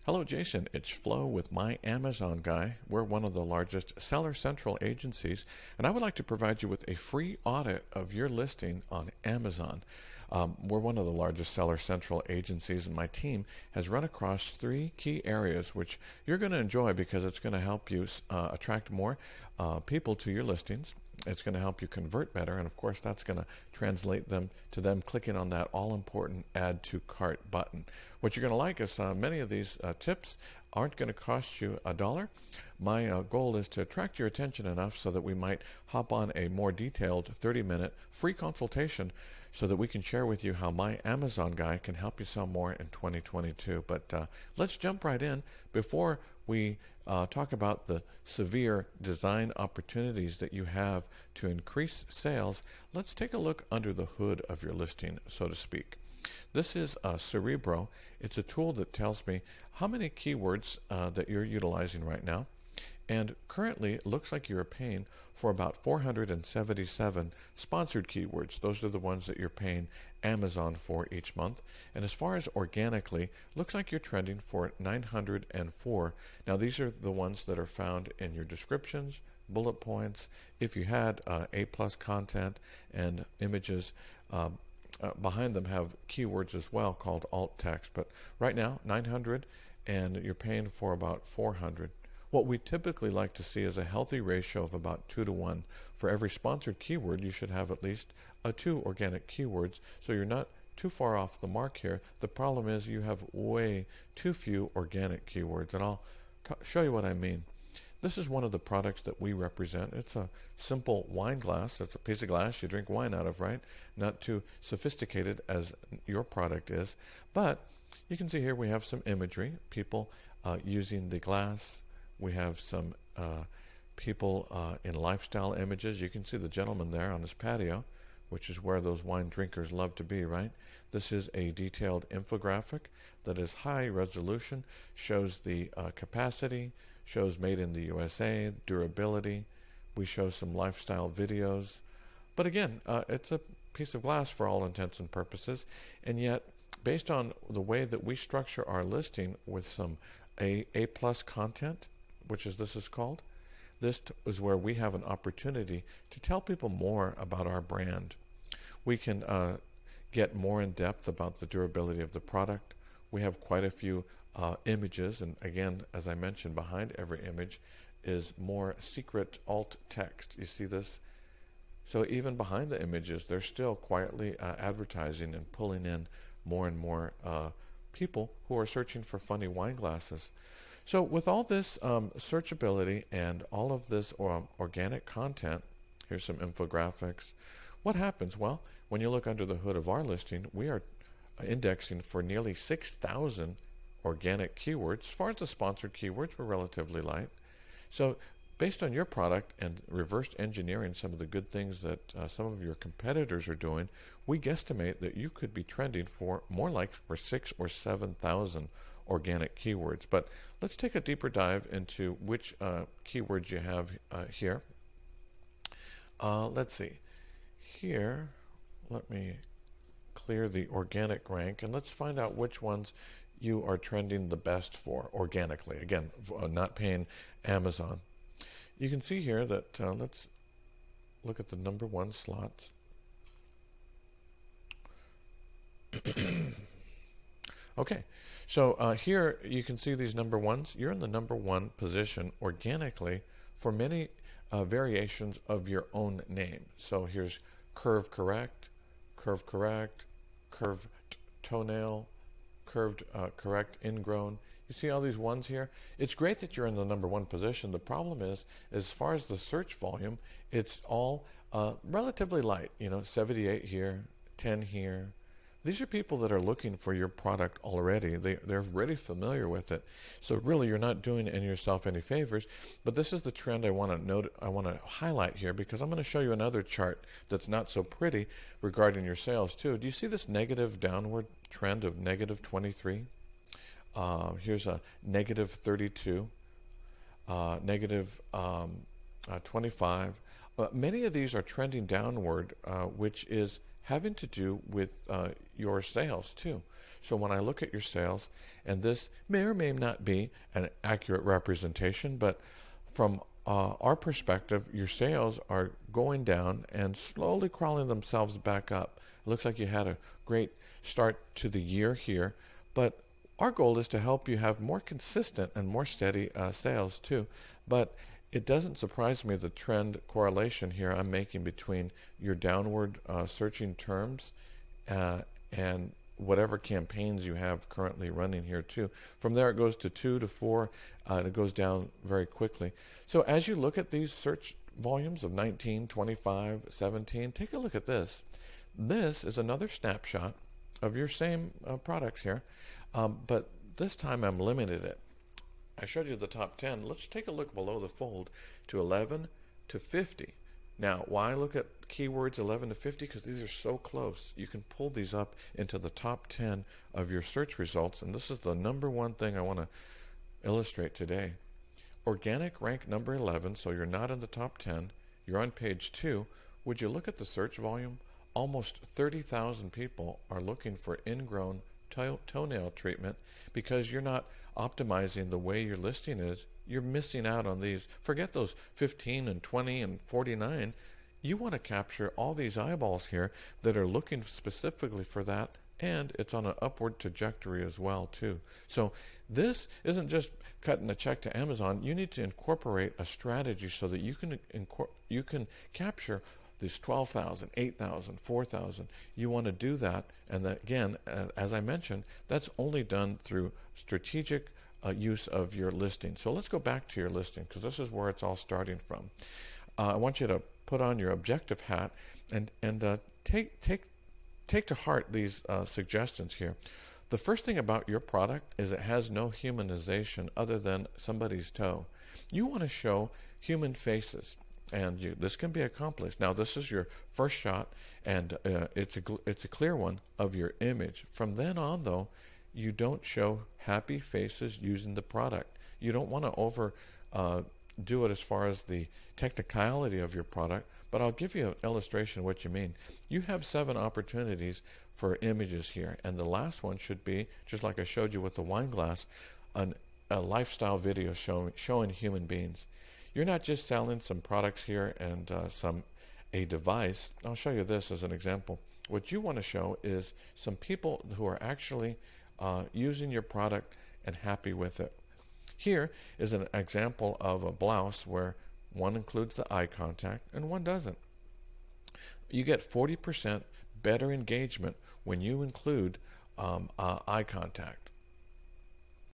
Hello, Jason. It's Flo with My Amazon Guy. We're one of the largest Seller Central agencies, and I would like to provide you with a free audit of your listing on Amazon. We're one of the largest Seller Central agencies, and my team has run across three key areas which you're going to enjoy because it's going to help you attract more people to your listings. It's going to help you convert better, and of course that's going to translate them to them clicking on that all-important add to cart button. What you're going to like is many of these tips aren't going to cost you a dollar. My goal is to attract your attention enough so that we might hop on a more detailed 30-minute free consultation so that we can share with you how My Amazon Guy can help you sell more in 2022. But let's jump right in. Before we talk about the severe design opportunities that you have to increase sales, let's take a look under the hood of your listing, so to speak. This is Cerebro. It's a tool that tells me how many keywords that you're utilizing right now. And currently, it looks like you're paying for about 477 sponsored keywords. Those are the ones that you're paying Amazon for each month. And as far as organically, looks like you're trending for 904. Now, these are the ones that are found in your descriptions, bullet points. If you had A+ content and images, behind them have keywords as well called alt text. But right now, 900, and you're paying for about 400. What we typically like to see is a healthy ratio of about 2 to 1. For every sponsored keyword, you should have at least 2 organic keywords, so you're not too far off the mark here. The problem is you have way too few organic keywords, and I'll show you what I mean. This is one of the products that we represent. It's a simple wine glass. It's a piece of glass you drink wine out of, right? Not too sophisticated as your product is. But you can see here we have some imagery, people using the glass. We have some people in lifestyle images. You can see the gentleman there on his patio, which is where those wine drinkers love to be, right? This is a detailed infographic that is high resolution, shows the capacity, shows made in the USA, durability. We show some lifestyle videos. But again, it's a piece of glass for all intents and purposes. And yet, based on the way that we structure our listing with some A+ content, which is this is called, this is where we have an opportunity to tell people more about our brand. We can get more in depth about the durability of the product. We have quite a few images, and again, as I mentioned, behind every image is more secret alt text. You see this? So even behind the images, they're still quietly advertising and pulling in more and more people who are searching for funny wine glasses. So with all this searchability and all of this organic content, here's some infographics. What happens? Well, when you look under the hood of our listing, we are indexing for nearly 6,000 organic keywords. As far as the sponsored keywords, we're relatively light. So based on your product and reverse engineering some of the good things that some of your competitors are doing, we guesstimate that you could be trending for more like for 6,000 or 7,000 organic keywords. But let's take a deeper dive into which keywords you have here. Let's see. Here, let me clear the organic rank, and let's find out which ones you are trending the best for organically. Again, not paying Amazon. You can see here that, let's look at the number 1 slots. Okay, so here you can see these number 1s. You're in the number 1 position organically for many variations of your own name. So here's curve correct, curved toenail, curved correct ingrown. You see all these ones here? It's great that you're in the number 1 position. The problem is, as far as the search volume, it's all relatively light. 78 here, 10 here. These are people that are looking for your product already. They're already familiar with it. So really, you're not doing yourself any favors. But this is the trend I want to highlight here, because I'm going to show you another chart that's not so pretty regarding your sales too. Do you see this negative downward trend of negative 23? Here's a negative 32, negative 25. Many of these are trending downward, which is having to do with your sales too. So when I look at your sales, and this may or may not be an accurate representation, but from our perspective, your sales are going down and slowly crawling themselves back up. It looks like you had a great start to the year here, but our goal is to help you have more consistent and more steady sales too. But it doesn't surprise me the trend correlation here I'm making between your downward searching terms and whatever campaigns you have currently running here too. From there it goes to 2 to 4, and it goes down very quickly. So as you look at these search volumes of 19, 25, 17, take a look at this. This is another snapshot of your same products here, but this time I'm limited it. I showed you the top 10. Let's take a look below the fold to 11 to 50. Now, why look at keywords 11 to 50? Because these are so close. You can pull these up into the top 10 of your search results, and this is the number one thing I want to illustrate today. Organic rank number 11, so you're not in the top 10. You're on page 2. Would you look at the search volume? Almost 30,000 people are looking for ingrown toenail treatment because you're not optimizing the way your listing is. You're missing out on these. Forget those 15 and 20 and 49. You want to capture all these eyeballs here that are looking specifically for that, and it's on an upward trajectory as well too. So this isn't just cutting a check to Amazon. You need to incorporate a strategy so that you can capture these 12,000, 8,000, 4,000. You want to do that, and that, again, as I mentioned, that's only done through strategic use of your listing. So let's go back to your listing, because this is where it's all starting from. I want you to put on your objective hat and take to heart these suggestions here. The first thing about your product is it has no humanization other than somebody's toe. You want to show human faces, and this can be accomplished. Now, this is your first shot, and it's a clear one of your image. From then on, though, you don't show happy faces using the product. You don't want to do it as far as the technicality of your product, but I'll give you an illustration of what you mean. You have 7 opportunities for images here, and the last one should be, just like I showed you with the wine glass, a lifestyle video showing human beings. You're not just selling some products here and a device. I'll show you this as an example. What you want to show is some people who are actually using your product and happy with it. Here is an example of a blouse where one includes the eye contact and one doesn't. You get 40% better engagement when you include eye contact.